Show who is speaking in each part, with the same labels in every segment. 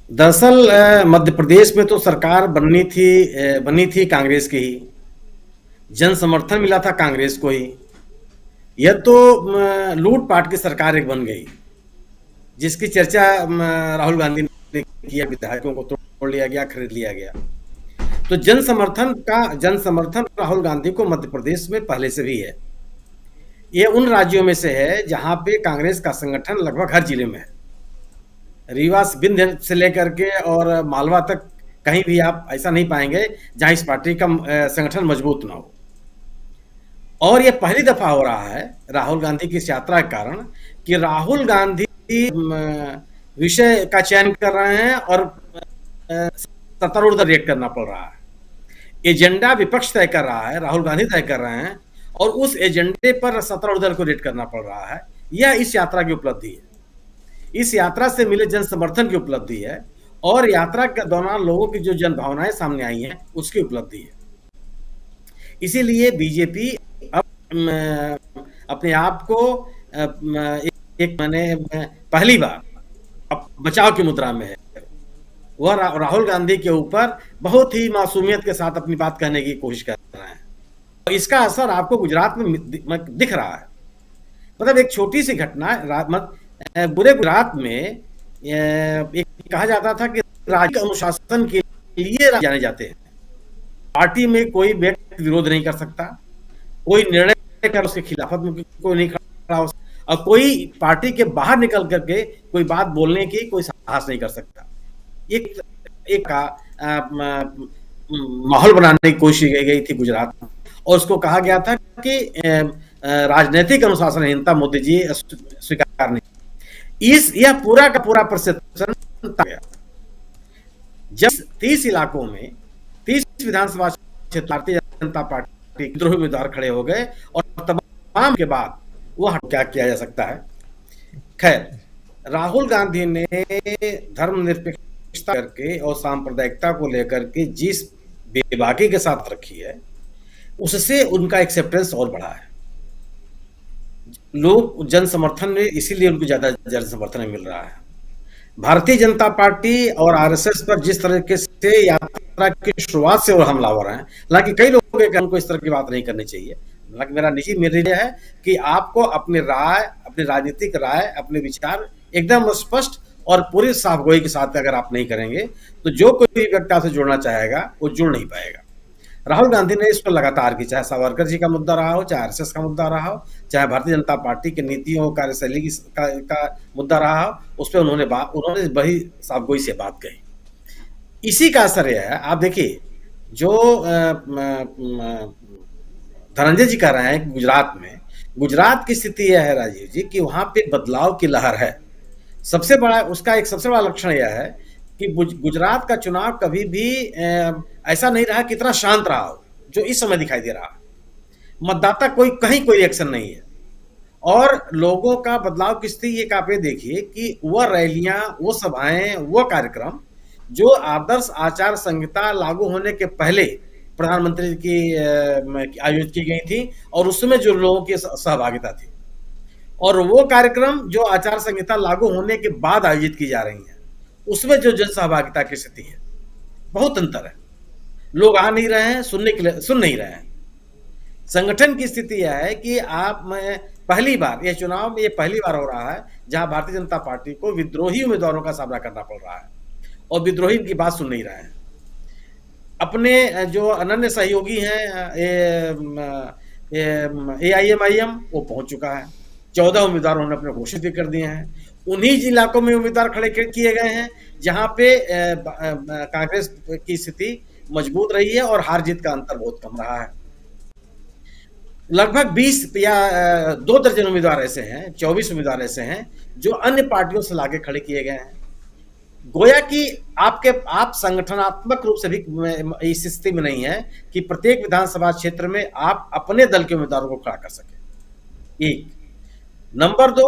Speaker 1: दरअसल मध्य प्रदेश में तो सरकार बनी थी कांग्रेस की ही। जन समर्थन मिला था कांग्रेस को ही। यह तो लूट-पाट की सरकार एक बन गई, जिसकी चर्चा राहुल गांधी ने किया, विधायकों को तोड़ लिया गया, खरीद लिया गया। तो जन समर्थन राहुल गांधी को मध्य प्रदेश में पहले से भी है। ये उन राज्यों में से है जहां पे कांग्रेस का संगठन लगभग हर जिले में है। रीवा विंध्य से लेकर के और मालवा तक कहीं भी आप ऐसा नहीं पाएंगे जहां इस पार्टी का संगठन मजबूत ना हो। और ये पहली दफा हो रहा है राहुल गांधी की इस यात्रा के कारण कि राहुल गांधी विषय का चयन कर रहे हैं और सत्तारूढ़ रिएक्ट करना पड़ रहा है। एजेंडा विपक्ष तय कर रहा है, राहुल गांधी तय कर रहे हैं, और उस एजेंडे पर सत्तारूढ़ दल को रिएक्ट करना पड़ रहा है। यह इस यात्रा की उपलब्धि है, इस यात्रा से मिले जन समर्थन की उपलब्धि है, और यात्रा के दौरान लोगों की जो जन भावनाएं सामने आई हैं उसकी उपलब्धि है। इसीलिए बीजेपी अब अपने आप को एक मैंने पहली बार बचाव की मुद्रा में है। वह राहुल गांधी के ऊपर बहुत ही मासूमियत के साथ अपनी बात कहने की कोशिश कर रहे हैं, और इसका असर आपको गुजरात में दिख रहा है। मतलब एक छोटी सी घटना, पूरे गुजरात में एक कहा जाता था कि राज्य अनुशासन के लिए जाने जाते हैं। पार्टी में कोई व्यक्ति विरोध नहीं कर सकता, कोई निर्णय कर उसके खिलाफत में कोई नहीं खड़ा हो सकता, और कोई पार्टी के बाहर निकल करके कोई बात बोलने की कोई साहस नहीं कर सकता। एक का माहौल बनाने की कोशिश की गई थी गुजरात में, और उसको कहा गया था कि राजनीतिक अनुशासनहीनता मोदी जी स्वीकार नहीं। यह पूरा का पूरा परसेप्शन गया जब 30 इलाकों में 30 विधानसभा क्षेत्र भारतीय जनता पार्टी विद्रोही उम्मीदवार खड़े हो गए, और तमाम के बाद वह क्या किया जा सकता है। खैर, राहुल गांधी ने धर्मनिरपेक्षता करके और सांप्रदायिकता को लेकर के जिस बेबाकी के साथ रखी है, उससे उनका एक्सेप्टेंस और बढ़ा है। लोग जन समर्थन में, इसीलिए उनको ज्यादा जन समर्थन मिल रहा है। भारतीय जनता पार्टी और आरएसएस पर जिस तरीके से यात्रा की शुरुआत से वो हमलावर हैं, हालांकि कई लोगों के उनको इस तरह की बात नहीं करनी चाहिए, हालांकि मेरा निर्णय है कि आपको अपनी राय, अपनी राजनीतिक राय, अपने विचार एकदम स्पष्ट और पूरी साफगोई के साथ अगर आप नहीं करेंगे तो जो कोई व्यक्ति आपसे जुड़ना चाहेगा वो जुड़ नहीं पाएगा। राहुल गांधी ने इस पर लगातार की, चाहे सावरकर जी का मुद्दा रहा हो, चाहे आरएसएस का मुद्दा रहा हो, चाहे भारतीय जनता पार्टी की नीतियों कार्यशैली का मुद्दा रहा हो, उस पर उन्होंने बड़ी साफगोई से बात कही। इसी का असर यह है, आप देखिए जो धनंजय जी कह रहे हैं कि गुजरात की स्थिति यह है राजीव जी कि वहां पे बदलाव की लहर है। सबसे बड़ा लक्षण यह है कि गुजरात का चुनाव कभी भी ऐसा नहीं रहा कि इतना शांत रहा हो जो इस समय दिखाई दे रहा है। मतदाता कहीं कोई रिएक्शन नहीं है, और लोगों का बदलाव की स्थिति एक आप ये देखिए कि वह रैलियां, वो सभाएं, वो कार्यक्रम जो आदर्श आचार संहिता लागू होने के पहले प्रधानमंत्री की आयोजित की गई थी, और उसमें जो लोगों की सहभागिता थी, और वो कार्यक्रम जो आचार संहिता लागू होने के बाद आयोजित की जा रही है, उसमें जो जन सहभागिता की स्थिति है, बहुत अंतर है। लोग आ नहीं रहे हैं, सुन नहीं रहे हैं। संगठन की स्थिति यह है कि पहली बार यह चुनाव में पहली बार हो रहा है जहां भारतीय जनता पार्टी को विद्रोही उम्मीदवारों का सामना करना पड़ रहा है, और विद्रोही की बात सुन नहीं रहे हैं। अपने जो अनन्य सहयोगी हैं AIMIM, वो पहुंच चुका है। 14 उम्मीदवार उन्होंने अपने घोषित भी कर दिए हैं। उन्हीं इलाकों में उम्मीदवार खड़े किए गए हैं जहां पे कांग्रेस की स्थिति मजबूत रही है और हार जीत का अंतर बहुत कम रहा है। लगभग 20 या 2 दर्जन उम्मीदवार ऐसे हैं, 24 उम्मीदवार ऐसे हैं जो अन्य पार्टियों से लाके खड़े किए गए हैं। गोया कि आप संगठनात्मक रूप से भी इस स्थिति में नहीं है कि प्रत्येक विधानसभा क्षेत्र में आप अपने दल के उम्मीदवारों को खड़ा कर सके। एक नंबर 2,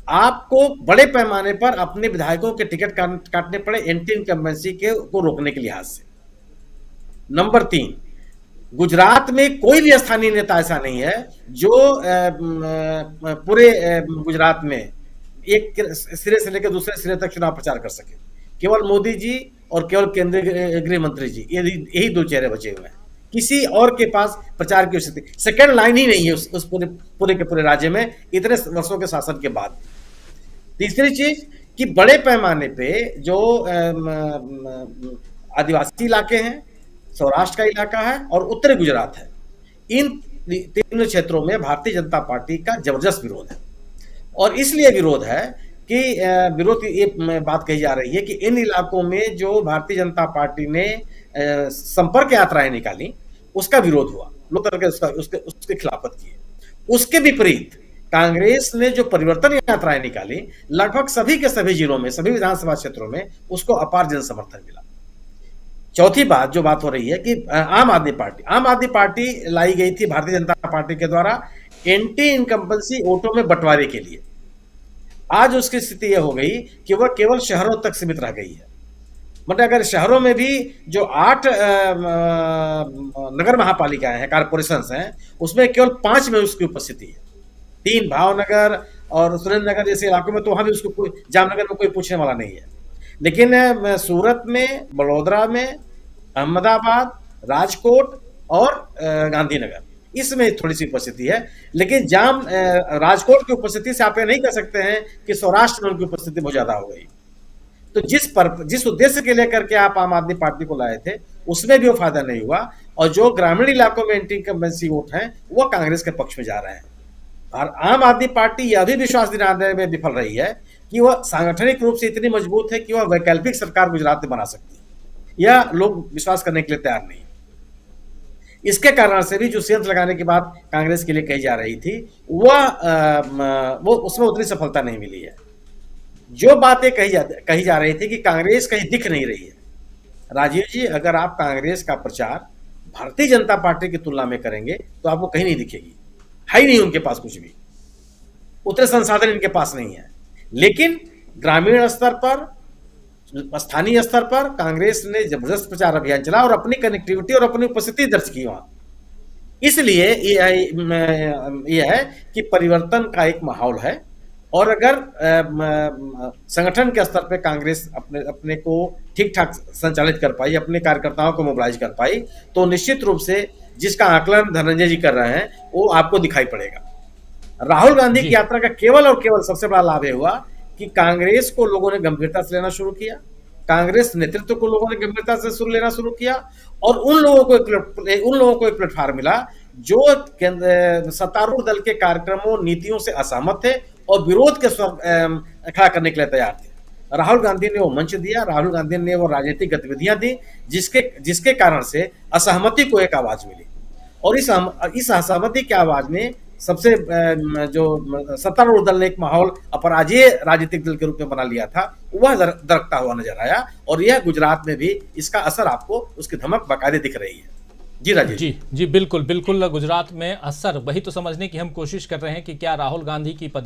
Speaker 1: आपको बड़े पैमाने पर अपने विधायकों के टिकट काटने पड़े एंटी इनकम्बेंसी को रोकने के लिहाज से। नंबर 3, गुजरात में कोई भी स्थानीय नेता ऐसा नहीं है जो पूरे गुजरात में एक सिरे से लेकर दूसरे सिरे तक चुनाव प्रचार कर सके। केवल मोदी जी और केवल केंद्रीय गृह मंत्री जी, यही यही दो चेहरे बचे हुए हैं। किसी और के पास प्रचार की स्थिति, सेकंड लाइन ही नहीं है उस पूरे पूरे के पूरे राज्य में इतने वर्षों के शासन के बाद। तीसरी चीज कि बड़े पैमाने पे जो आदिवासी इलाके हैं, सौराष्ट्र का इलाका है और उत्तरी गुजरात है, इन तीनों क्षेत्रों में भारतीय जनता पार्टी का जबरदस्त विरोध है। और इसलिए विरोध है कि विरोध की ये बात कही जा रही है कि इन इलाकों में जो भारतीय जनता पार्टी ने संपर्क यात्राएं निकाली, उसका विरोध हुआ, लोग करके उसके उसके खिलाफत किए। उसके विपरीत कांग्रेस ने जो परिवर्तन यात्राएं निकाली, लगभग सभी के सभी जिलों में, सभी विधानसभा क्षेत्रों में उसको अपार जन समर्थन मिला। चौथी बात जो बात हो रही है कि आम आदमी पार्टी लाई गई थी भारतीय जनता पार्टी के द्वारा एंटी इनकम्बेंसी वोटों में बंटवारे के लिए। आज उसकी स्थिति यह हो गई कि वह केवल शहरों तक सीमित रह गई है। मतलब अगर शहरों में भी जो 8 नगर महापालिकाएं हैं, कॉर्पोरेशंस हैं, उसमें केवल 5 में उसकी उपस्थिति है। 3 भावनगर और सुरेंद्र नगर जैसे इलाकों में तो वहां भी उसको, जामनगर में कोई पूछने वाला नहीं है। लेकिन सूरत में, बड़ौदा में, अहमदाबाद, राजकोट और गांधीनगर, इसमें थोड़ी सी उपस्थिति है। लेकिन राजकोट की उपस्थिति से आप ये नहीं कह सकते हैं कि सौराष्ट्र में उनकी उपस्थिति बहुत ज्यादा हो गई। तो जिस उद्देश्य के लेकर के आप आम आदमी पार्टी को लाए थे, उसमें भी वो फायदा नहीं हुआ। और जो ग्रामीण इलाकों में एंटी इनकम्बेंसी वोट हैं, वो कांग्रेस के पक्ष में जा रहे हैं। और आम आदमी पार्टी यह भी विश्वास दिलाने में विफल रही है कि वह सांगठनिक रूप से इतनी मजबूत है कि वह वैकल्पिक सरकार गुजरात में बना सकती है। यह लोग विश्वास करने के लिए तैयार नहीं। इसके कारण से भी जो सेंस लगाने की बात कांग्रेस के लिए कही जा रही थी, वो उसमें उतनी सफलता नहीं मिली है। जो बातें कही जा रही थी कि कांग्रेस कहीं दिख नहीं रही है, राजीव जी, अगर आप कांग्रेस का प्रचार भारतीय जनता पार्टी की तुलना में करेंगे तो आपको कहीं नहीं दिखेगी। है ही नहीं उनके पास कुछ भी, उतने संसाधन इनके पास नहीं है। लेकिन ग्रामीण स्तर पर, स्थानीय स्तर पर कांग्रेस ने जबरदस्त प्रचार अभियान चला और अपनी कनेक्टिविटी और अपनी उपस्थिति दर्ज की वहां। इसलिए यह है कि परिवर्तन का एक माहौल है। और अगर संगठन के स्तर पे कांग्रेस अपने को ठीक ठाक संचालित कर पाई, अपने कार्यकर्ताओं को मोबिलाइज कर पाई, तो निश्चित रूप से जिसका आकलन धनंजय जी कर रहे हैं वो आपको दिखाई पड़ेगा। राहुल गांधी की यात्रा का केवल और केवल सबसे बड़ा लाभ हुआ कि कांग्रेस को लोगों ने गंभीरता से लेना शुरू किया, कांग्रेस नेतृत्व को लोगों ने गंभीरता से लेना शुरू किया। और उन लोगों को एक प्लेटफॉर्म मिला जो सत्तारूढ़ दल के कार्यक्रमों, नीतियों से असहमत थे और विरोध के स्वर खड़ा करने के लिए तैयार थे। राहुल गांधी ने वो मंच दिया, राहुल गांधी ने वो राजनीतिक गतिविधियां दी जिसके कारण से असहमति को एक आवाज मिली। और इस असहमति की आवाज में सबसे जो सत्तारूढ़ दल ने एक माहौल अपराजय राजनीतिक दल के रूप में बना लिया था, वह दरकता हुआ नजर आया। और यह गुजरात में भी इसका असर आपको, उसकी धमक बाकायदे दिख रही है। जी राजीव
Speaker 2: जी बिल्कुल बिल्कुल, गुजरात में असर वही तो समझने की हम कोशिश कर रहे हैं कि क्या राहुल गांधी की